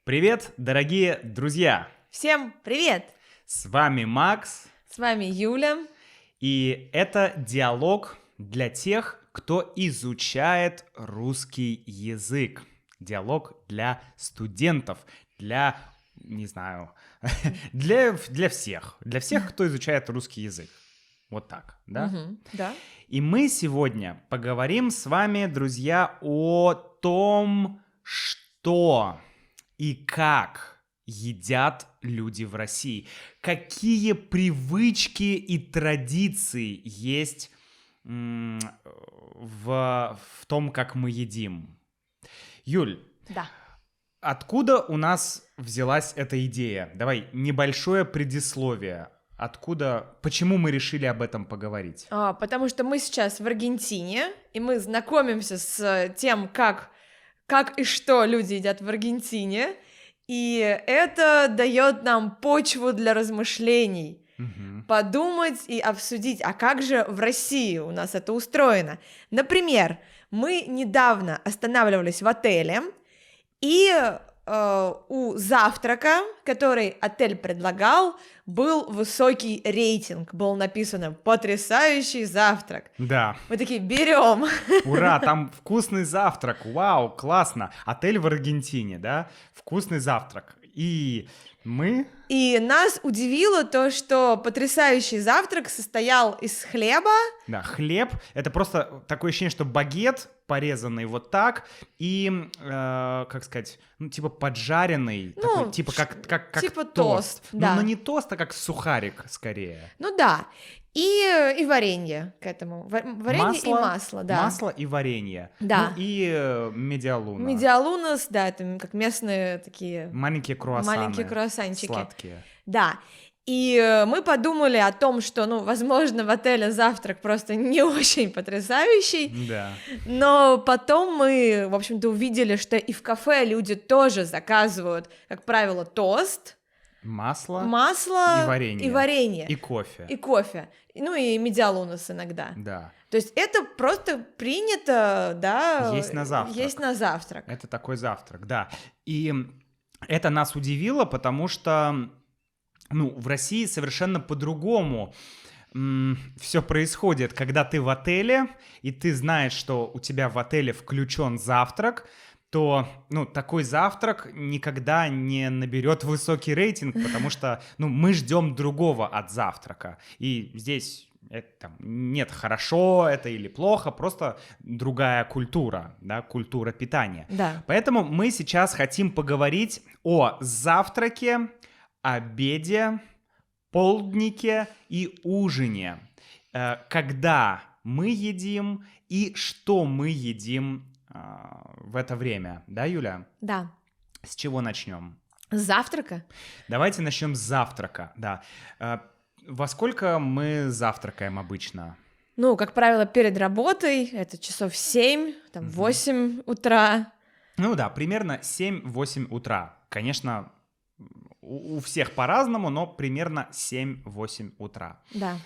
Привет, дорогие друзья! Всем привет! С вами Макс, С вами Юля. и это диалог для тех, кто изучает русский язык. Диалог для студентов, для, не знаю, для всех, кто изучает русский язык. Вот так, да? Да. И мы сегодня поговорим с вами, друзья, о том, что и как едят люди в России. Какие привычки и традиции есть в том, как мы едим. Юль, Да. откуда у нас взялась эта идея? Давай, небольшое предисловие. Почему мы решили об этом поговорить? Потому что мы сейчас в Аргентине, и мы знакомимся с тем, как и что люди едят в Аргентине, и это дает нам почву для размышлений. Подумать и обсудить, а как же в России у нас это устроено. Например, мы недавно останавливались в отеле, и у завтрака, который отель предлагал, был высокий рейтинг, было написано «потрясающий завтрак». Да. Мы такие, берем. Ура, там вкусный завтрак, вау, классно. Отель в Аргентине, да, вкусный завтрак. И нас удивило то, что потрясающий завтрак состоял из хлеба. Да, хлеб, это просто такое ощущение, что багет, порезанный вот так, и, как сказать, типа поджаренный, такой, типа как типа тост. Да. Но не тост, а как сухарик скорее. Ну да, и варенье к этому, варенье и масло, да. Масло и варенье. Да. Ну и медиалуна. Медиалунас, да, это как местные такие... Маленькие круассанчики. Сладкие. Да. И мы подумали о том, что, возможно, в отеле завтрак просто не очень потрясающий. Да. Но потом мы, в общем-то, увидели, что и в кафе люди тоже заказывают, как правило, тост, масло и варенье. И кофе. И медиалунас иногда. Да. То есть это просто принято, да. Есть на завтрак. Это такой завтрак, да. И это нас удивило, потому что, в России совершенно по-другому все происходит, когда ты в отеле, и ты знаешь, что у тебя в отеле включен завтрак, то, такой завтрак никогда не наберет высокий рейтинг, потому что, мы ждем другого от завтрака. И здесь нет, хорошо это или плохо, просто другая культура, да, культура питания. Да. Поэтому мы сейчас хотим поговорить о завтраке, обеде, полднике и ужине. Когда мы едим и что мы едим в это время, да, Юля? Да. С чего начнем? С завтрака? Давайте начнем с завтрака, да. Во сколько мы завтракаем обычно? Как правило, перед работой, это часов 7, 8 утра. Да, примерно 7-8 утра. Конечно, у всех по-разному, но примерно 7-8 утра. Да.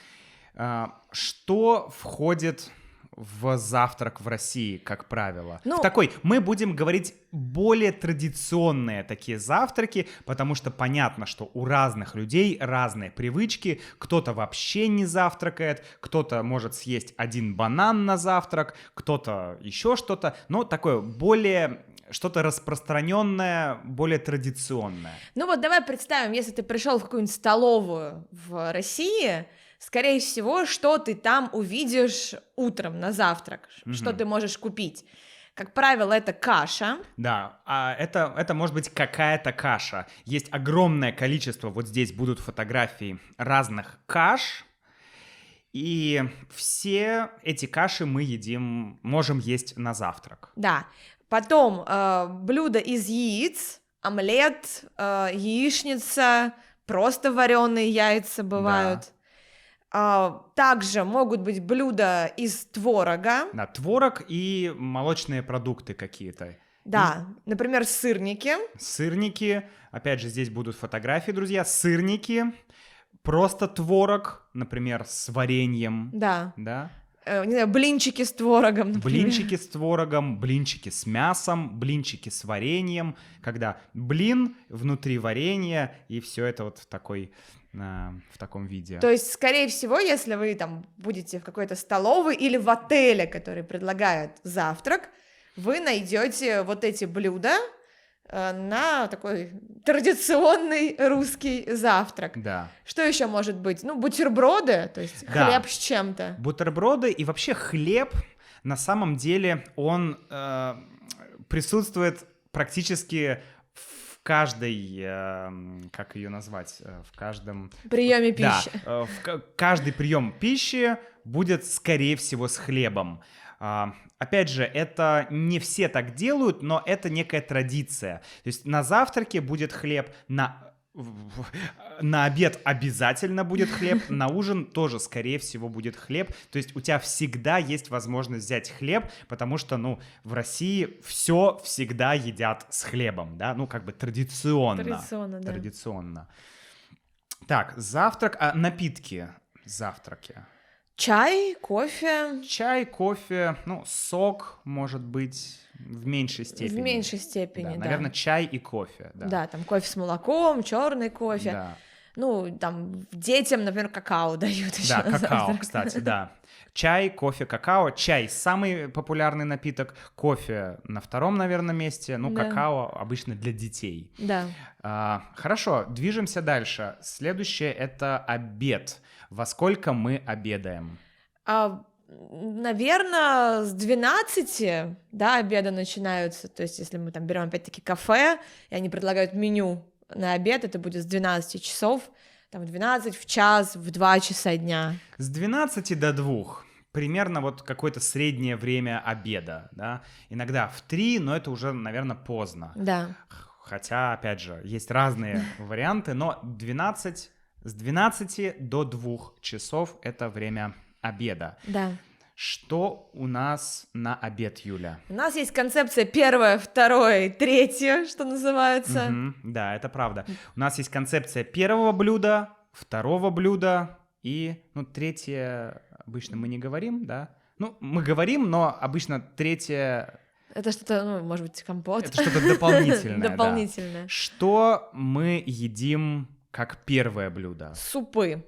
Что входит в завтрак в России, как правило? Мы будем говорить более традиционные такие завтраки, потому что понятно, что у разных людей разные привычки. Кто-то вообще не завтракает, кто-то может съесть один банан на завтрак, кто-то еще что-то, но такое более... что-то распространенное, более традиционное. Давай представим, если ты пришел в какую-нибудь столовую в России, скорее всего, что ты там увидишь утром на завтрак, что ты можешь купить. Как правило, это каша. Да, это может быть какая-то каша. Есть огромное количество, вот здесь будут фотографии разных каш, и все эти каши мы можем есть на завтрак. Да. Потом блюдо из яиц, омлет, яичница, просто вареные яйца бывают. Да. Также могут быть блюда из творога. Да, творог и молочные продукты какие-то. Да, например, сырники. Сырники, опять же, здесь будут фотографии, друзья. Сырники, просто творог, например, с вареньем. Да. Да. не знаю, блинчики с творогом, например. Блинчики с творогом, блинчики с мясом, блинчики с вареньем, когда блин внутри варенья, и все это вот в таком виде. То есть, скорее всего, если вы там будете в какой-то столовой или в отеле, который предлагает завтрак, вы найдете вот эти блюда на такой традиционный русский завтрак. Да. Что еще может быть? Ну, бутерброды, то есть хлеб с чем-то. Бутерброды и вообще хлеб, на самом деле, он присутствует практически в каждой, как ее назвать, в каждом... Приеме пищи. Да, каждый прием пищи будет, скорее всего, с хлебом. Опять же, это не все так делают, но это некая традиция. То есть на завтраке будет хлеб, на обед обязательно будет хлеб, на ужин тоже, скорее всего, будет хлеб. То есть у тебя всегда есть возможность взять хлеб, потому что, ну, в России все всегда едят с хлебом, да, ну, как бы традиционно. Традиционно, да. Традиционно. Так, завтрак, напитки, завтраки. Чай, кофе. Чай, кофе, ну, сок, может быть, в меньшей степени. В меньшей степени, да. Наверное, чай и кофе, да. Да, там кофе с молоком, черный кофе. Да. Ну, там детям, например, какао дают еще. Да, какао, кстати, да. Чай, кофе, какао. Чай — самый популярный напиток. Кофе на втором, наверное, месте. Ну, Да. какао обычно для детей. Да. Хорошо, движемся дальше. Следующее — это обед. Во сколько мы обедаем? Наверное, с 12, да, обеды начинаются. То есть, если мы там берем опять-таки кафе, и они предлагают меню на обед, это будет с 12 часов, там в 12, в час, в 2 часа дня. С 12 до 2. Примерно вот какое-то среднее время обеда, да. Иногда в 3, но это уже, наверное, поздно. Да. Хотя, опять же, есть разные варианты, но с 12 до 2 часов это время обеда. Да. Что у нас на обед, Юля? У нас есть концепция первое, второе, третье, что называется. Да, это правда. У нас есть концепция первого блюда, второго блюда и, ну, третье обычно мы не говорим, да? Ну, мы говорим, но обычно третье... Это что-то, ну, может быть, компот. Это что-то дополнительное, Дополнительное. да. Что мы едим как первое блюдо? Супы.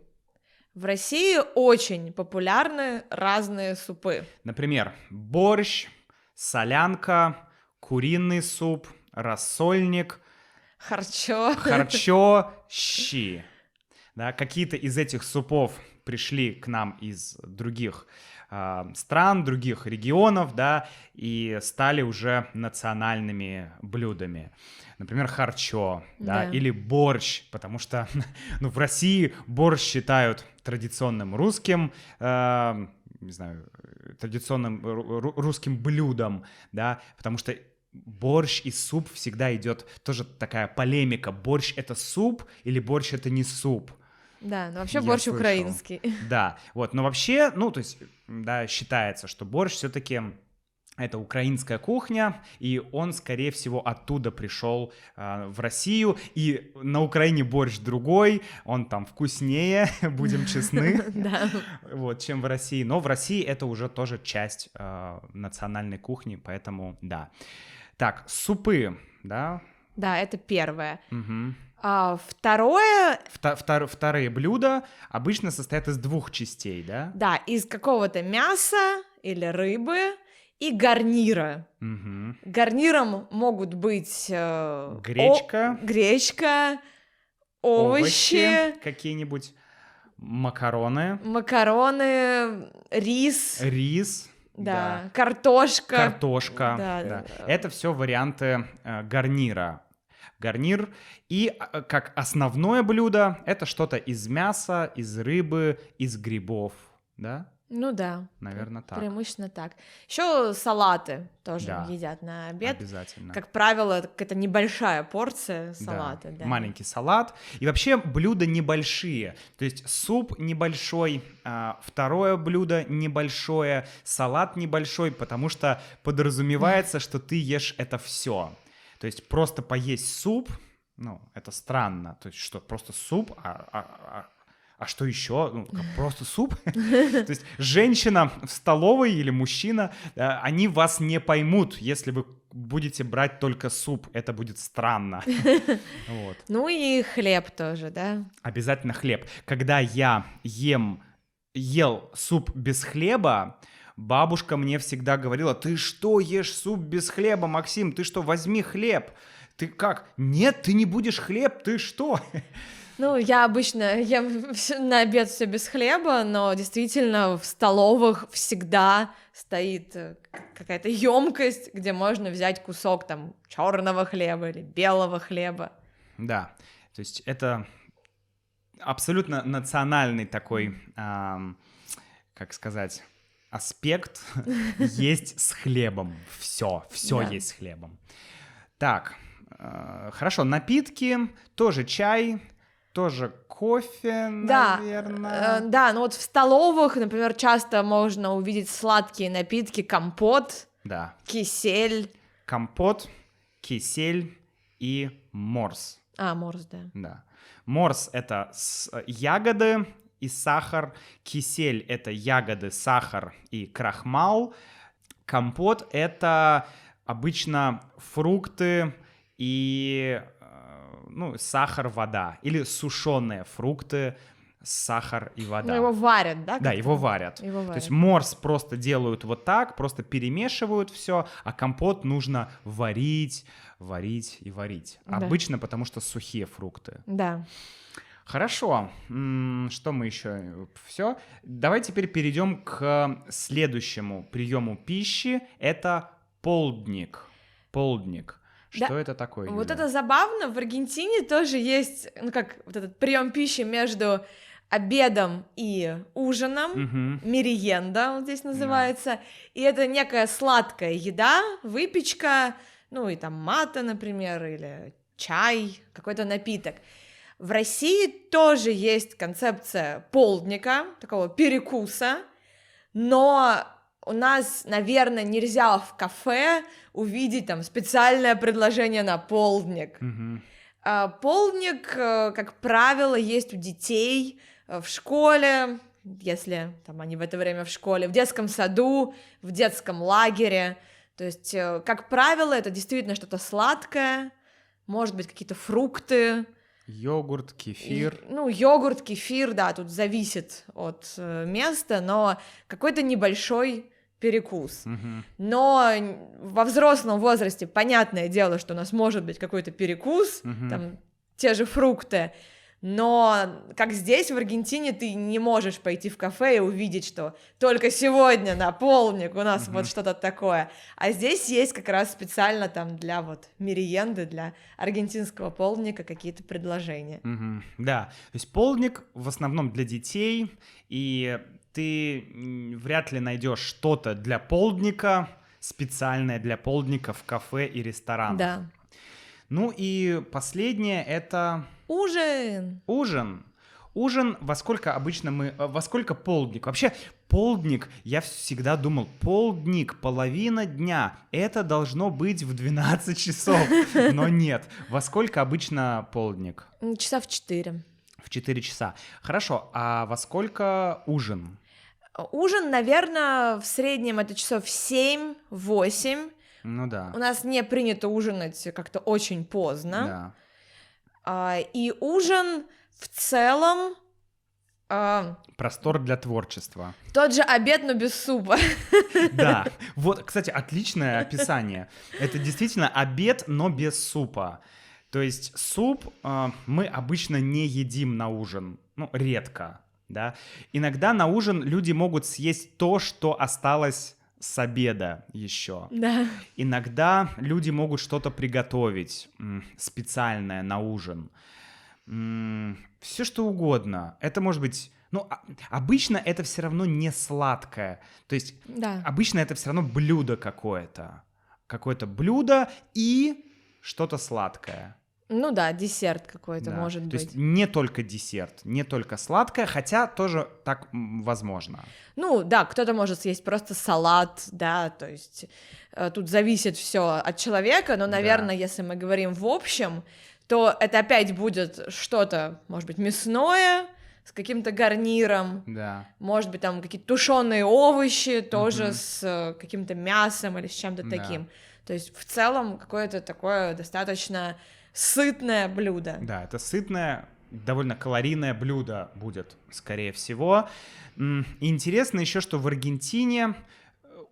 В России очень популярны разные супы. Например, борщ, солянка, куриный суп, рассольник, харчо, щи. Да, какие-то из этих супов пришли к нам из других стран, других регионов, да, и стали уже национальными блюдами. Например, харчо, да, или борщ, потому что, ну, в России борщ считают традиционным русским, не знаю, традиционным русским блюдом, да, потому что борщ и суп всегда идет тоже такая полемика. Борщ — это суп или борщ — это не суп? Да, но вообще борщ украинский. Да, вот, но вообще, ну, то есть, да, считается, что борщ все-таки это украинская кухня, и он, скорее всего, оттуда пришел в Россию, и на Украине борщ другой, он там вкуснее, будем честны, вот, чем в России, но в России это уже тоже часть национальной кухни, поэтому, да. Так, супы, да? Да, это первое. Второе... Вторые блюда обычно состоят из 2 частей, да? Да, из какого-то мяса или рыбы и гарнира. Гарниром могут быть гречка, овощи, какие-нибудь макароны, рис. Да, картошка. Да. Это все варианты гарнира. Гарнир. И как основное блюдо это что-то из мяса, из рыбы, из грибов, да? Ну да. Наверное, так. Преимущественно так. Еще салаты тоже едят на обед. Обязательно. Как правило, это небольшая порция салата. Да. Маленький салат. И вообще блюда небольшие. То есть суп небольшой, второе блюдо небольшое, салат небольшой, потому что подразумевается, что ты ешь это все. То есть просто поесть суп, ну, это странно. То есть что, просто суп, а А что еще? Ну, просто суп? То есть женщина в столовой или мужчина, они вас не поймут, если вы будете брать только суп. Это будет странно. Вот. Ну и хлеб тоже, да? Обязательно хлеб. Когда я ел суп без хлеба, бабушка мне всегда говорила: ты что ешь суп без хлеба, Максим? Ты что, возьми хлеб. Ты как? Нет, ты не будешь хлеб, ты что? Ну, я обычно ем на обед все без хлеба, но действительно в столовых всегда стоит какая-то емкость, где можно взять кусок там черного хлеба или белого хлеба. Да, то есть это абсолютно национальный такой, как сказать, аспект есть с хлебом. Все да. Есть с хлебом. Так, хорошо, напитки, тоже чай. Тоже кофе, наверное. Да, ну вот в столовых, например, часто можно увидеть сладкие напитки, компот, да. Кисель. Компот, кисель и морс. Морс, да. Да. Морс — это ягоды и сахар. Кисель — это ягоды, сахар и крахмал. Компот — это обычно фрукты и... сахар, вода. Или сушеные фрукты, сахар и вода. Ну, его варят, да? Да, его варят. То есть морс просто делают вот так, просто перемешивают все, а компот нужно варить и варить. Да. Обычно потому что сухие фрукты. Да. Хорошо. Что мы еще? Все. Давай теперь перейдем к следующему приему пищи. Это полдник. Полдник. Что это такое, Юля? Вот это забавно, в Аргентине тоже есть, вот этот прием пищи между обедом и ужином, мериенда он здесь называется, и это некая сладкая еда, выпечка, и там мата, например, или чай, какой-то напиток. В России тоже есть концепция полдника, такого перекуса, но... У нас, наверное, нельзя в кафе увидеть там специальное предложение на полдник. Полдник, как правило, есть у детей в школе, если там они в это время в школе, в детском саду, в детском лагере. То есть, как правило, это действительно что-то сладкое, может быть, какие-то фрукты. Йогурт, кефир. Йогурт, кефир, да, тут зависит от места, но какой-то небольшой перекус. Но во взрослом возрасте понятное дело, что у нас может быть какой-то перекус, там те же фрукты, но как здесь, в Аргентине, ты не можешь пойти в кафе и увидеть, что только сегодня на полдник у нас вот что-то такое. А здесь есть как раз специально там для вот мериенды, для аргентинского полдника какие-то предложения. Да, то есть полдник в основном для детей, и ты вряд ли найдешь что-то для полдника, специальное для полдника в кафе и ресторанах. Да. Ну и последнее — это... Ужин. Ужин, во сколько полдник? Вообще, полдник, я всегда думал, полдник, половина дня, это должно быть в 12 часов. Но нет. Во сколько обычно полдник? Часа в 4. В 4 часа. Хорошо, а во сколько ужин? Ужин, наверное, в среднем это часов 7-8. Ну да. У нас не принято ужинать как-то очень поздно. Да. И ужин в целом... Простор для творчества. Тот же обед, но без супа. Да, вот, кстати, отличное описание. Это действительно обед, но без супа. То есть суп мы обычно не едим на ужин, редко, да. Иногда на ужин люди могут съесть то, что осталось с обеда еще. Да. Иногда люди могут что-то приготовить специальное на ужин. Все что угодно. Это может быть... обычно это все равно не сладкое. То есть обычно это все равно блюдо какое-то. Какое-то блюдо и что-то сладкое. Ну да, десерт какой-то может быть. То есть не только десерт, не только сладкое, хотя тоже так возможно. Ну да, кто-то может съесть просто салат, да, то есть тут зависит все от человека, но, наверное, если мы говорим в общем, то это опять будет что-то, может быть, мясное, с каким-то гарниром. Да. Может быть, там какие-то тушеные овощи, тоже с каким-то мясом или с чем-то таким. То есть в целом какое-то такое достаточно сытное блюдо. Да, это сытное, довольно калорийное блюдо будет, скорее всего. Интересно еще, что в Аргентине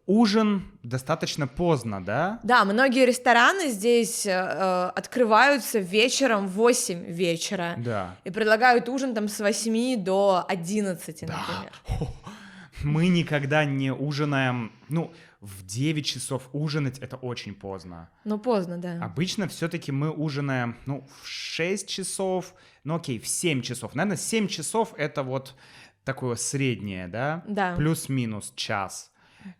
ужин достаточно поздно, да? Да, многие рестораны здесь открываются вечером в 8 вечера. Да. И предлагают ужин там с 8 до 11, например. Мы никогда не ужинаем, в 9 часов ужинать — это очень поздно. Поздно, да. Обычно все-таки мы ужинаем, в 6 часов, в 7 часов. Наверное, 7 часов — это вот такое среднее, да? Да. Плюс-минус час.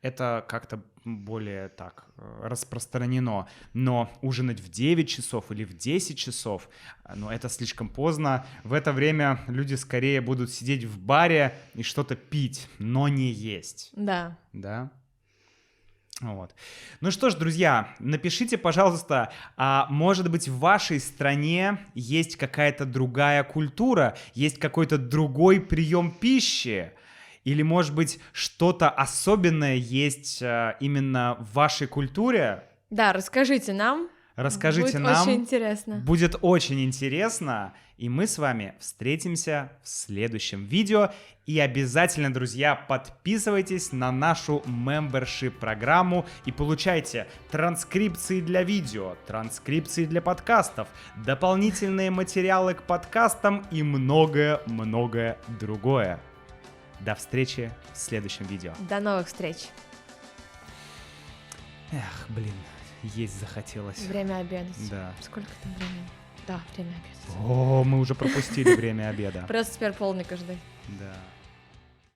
Это как-то более так распространено. Но ужинать в 9 часов или в 10 часов, это слишком поздно. В это время люди скорее будут сидеть в баре и что-то пить, но не есть. Да. Да? Вот. Ну что ж, друзья, напишите, пожалуйста, может быть, в вашей стране есть какая-то другая культура, есть какой-то другой прием пищи? Или, может быть, что-то особенное есть именно в вашей культуре? Да, расскажите нам. Расскажите нам. Будет очень интересно. Будет очень интересно. И мы с вами встретимся в следующем видео. И обязательно, друзья, подписывайтесь на нашу мембершип-программу и получайте транскрипции для видео, транскрипции для подкастов, дополнительные материалы к подкастам и многое-многое другое. До встречи в следующем видео. До новых встреч. Есть захотелось. Время обеда. Да. Сколько там времени? Да, время обеда. Мы уже пропустили время обеда. Просто теперь полдника ждать. Да.